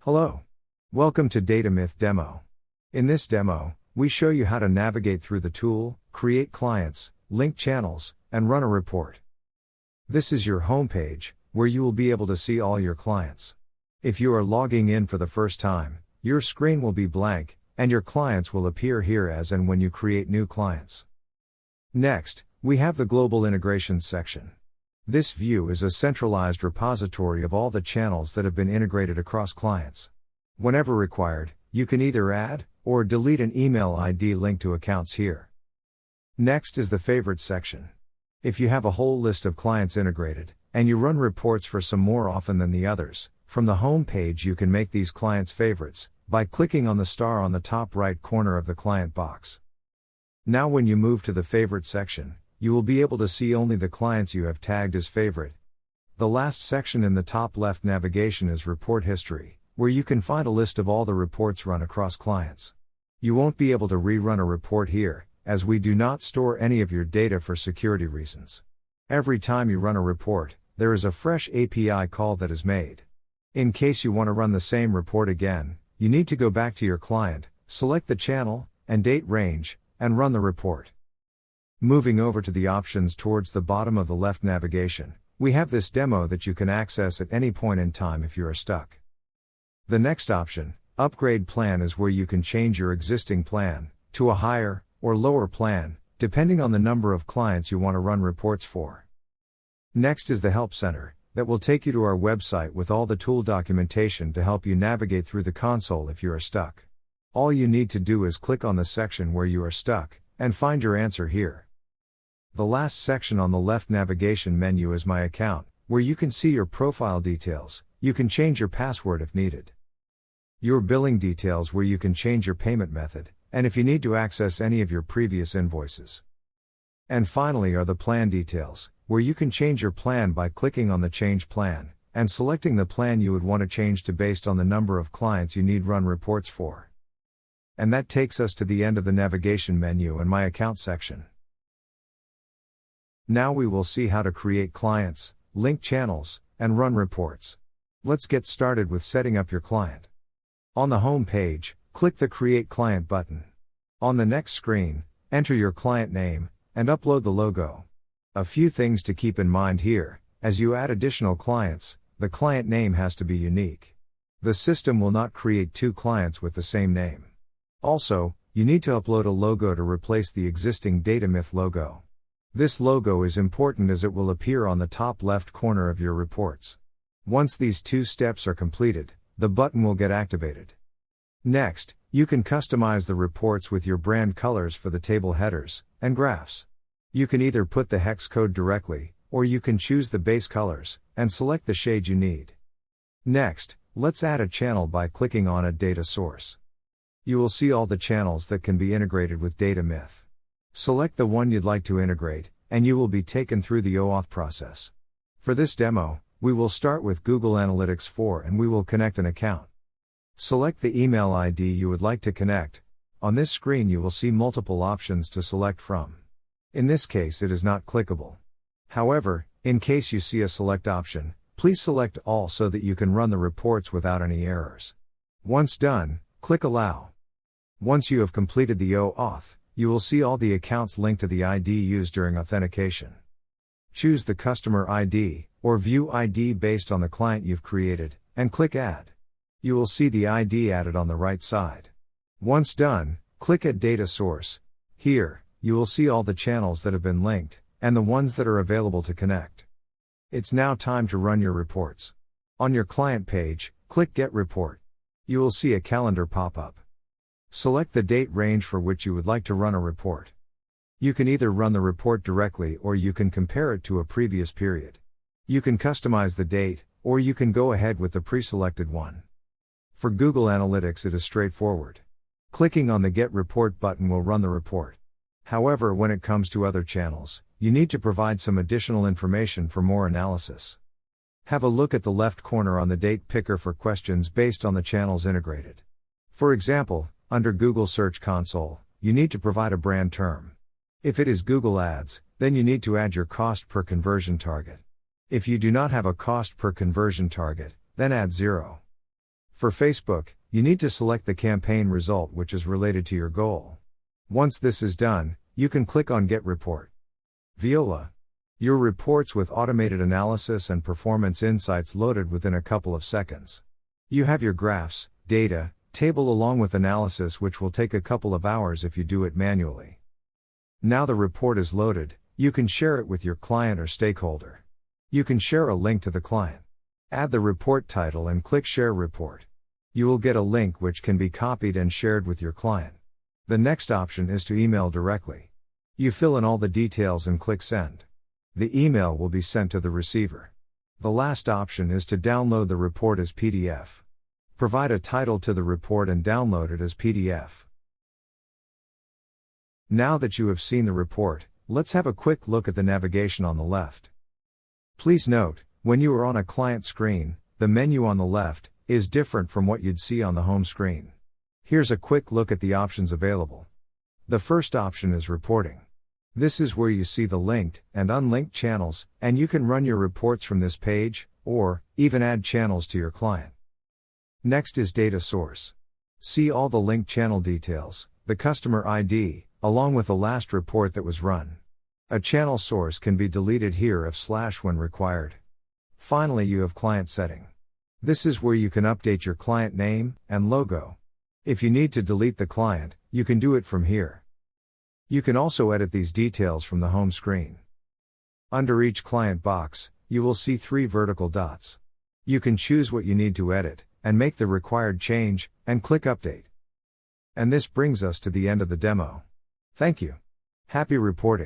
Hello. Welcome to DataMyth demo. In this demo, we show you how to navigate through the tool, create clients, link channels, and run a report. This is your homepage, where you will be able to see all your clients. If you are logging in for the first time, your screen will be blank, and your clients will appear here as and when you create new clients. Next, we have the Global Integrations section. This view is a centralized repository of all the channels that have been integrated across clients. Whenever required, you can either add or delete an email ID linked to accounts here. Next is the Favorites section. If you have a whole list of clients integrated, and you run reports for some more often than the others, from the home page you can make these clients favorites by clicking on the star on the top right corner of the client box. Now when you move to the Favorites section, you will be able to see only the clients you have tagged as favorite. The last section in the top left navigation is Report History, where you can find a list of all the reports run across clients. You won't be able to rerun a report here, as we do not store any of your data for security reasons. Every time you run a report, there is a fresh API call that is made. In case you want to run the same report again, you need to go back to your client, select the channel and date range, and run the report. Moving over to the options towards the bottom of the left navigation, we have this demo that you can access at any point in time if you are stuck. The next option, Upgrade Plan, is where you can change your existing plan to a higher or lower plan, depending on the number of clients you want to run reports for. Next is the Help Center, that will take you to our website with all the tool documentation to help you navigate through the console if you are stuck. All you need to do is click on the section where you are stuck, and find your answer here. The last section on the left navigation menu is My Account, where you can see your profile details. You can change your password if needed. Your billing details, where you can change your payment method, and if you need to access any of your previous invoices. And finally are the plan details, where you can change your plan by clicking on the Change Plan, and selecting the plan you would want to change to based on the number of clients you need run reports for. And that takes us to the end of the navigation menu and My Account section. Now we will see how to create clients, link channels, and run reports. Let's get started with setting up your client. On the home page, click the Create Client button. On the next screen, enter your client name, and upload the logo. A few things to keep in mind here: as you add additional clients, the client name has to be unique. The system will not create two clients with the same name. Also, you need to upload a logo to replace the existing DataMyth logo. This logo is important as it will appear on the top left corner of your reports. Once these two steps are completed, the button will get activated. Next, you can customize the reports with your brand colors for the table headers and graphs. You can either put the hex code directly, or you can choose the base colors and select the shade you need. Next, let's add a channel by clicking on a data source. You will see all the channels that can be integrated with DataMyth. Select the one you'd like to integrate, and you will be taken through the OAuth process. For this demo, we will start with Google Analytics 4 and we will connect an account. Select the email ID you would like to connect. On this screen you will see multiple options to select from. In this case it is not clickable. However, in case you see a select option, please select all so that you can run the reports without any errors. Once done, click Allow. Once you have completed the OAuth, you will see all the accounts linked to the ID used during authentication. Choose the customer ID, or view ID based on the client you've created, and click Add. You will see the ID added on the right side. Once done, click Add Data Source. Here, you will see all the channels that have been linked, and the ones that are available to connect. It's now time to run your reports. On your client page, click Get Report. You will see a calendar pop up. Select the date range for which you would like to run a report. You can either run the report directly or you can compare it to a previous period. You can customize the date, or you can go ahead with the pre-selected one. For Google Analytics it is straightforward. Clicking on the Get Report button will run the report. However, when it comes to other channels, you need to provide some additional information for more analysis. Have a look at the left corner on the date picker for questions based on the channels integrated. For example, under Google Search Console, you need to provide a brand term. If it is Google Ads, then you need to add your cost per conversion target. If you do not have a cost per conversion target, then add 0. For Facebook, you need to select the campaign result which is related to your goal. Once this is done, you can click on Get Report. Viola. Your reports with automated analysis and performance insights loaded within a couple of seconds. You have your graphs, data, table along with analysis which will take a couple of hours if you do it manually. Now the report is loaded, you can share it with your client or stakeholder. You can share a link to the client. Add the report title and click Share Report. You will get a link which can be copied and shared with your client. The next option is to email directly. You fill in all the details and click Send. The email will be sent to the receiver. The last option is to download the report as PDF. Provide a title to the report and download it as PDF. Now that you have seen the report, let's have a quick look at the navigation on the left. Please note, when you are on a client screen, the menu on the left is different from what you'd see on the home screen. Here's a quick look at the options available. The first option is Reporting. This is where you see the linked and unlinked channels, and you can run your reports from this page, or even add channels to your client. Next is Data Source. See all the linked channel details, the customer ID, along with the last report that was run. A channel source can be deleted here if / when required. Finally, you have Client Setting. This is where you can update your client name and logo. If you need to delete the client, you can do it from here. You can also edit these details from the home screen. Under each client box, you will see 3 vertical dots. You can choose what you need to edit, and make the required change, and click Update. And this brings us to the end of the demo. Thank you. Happy reporting.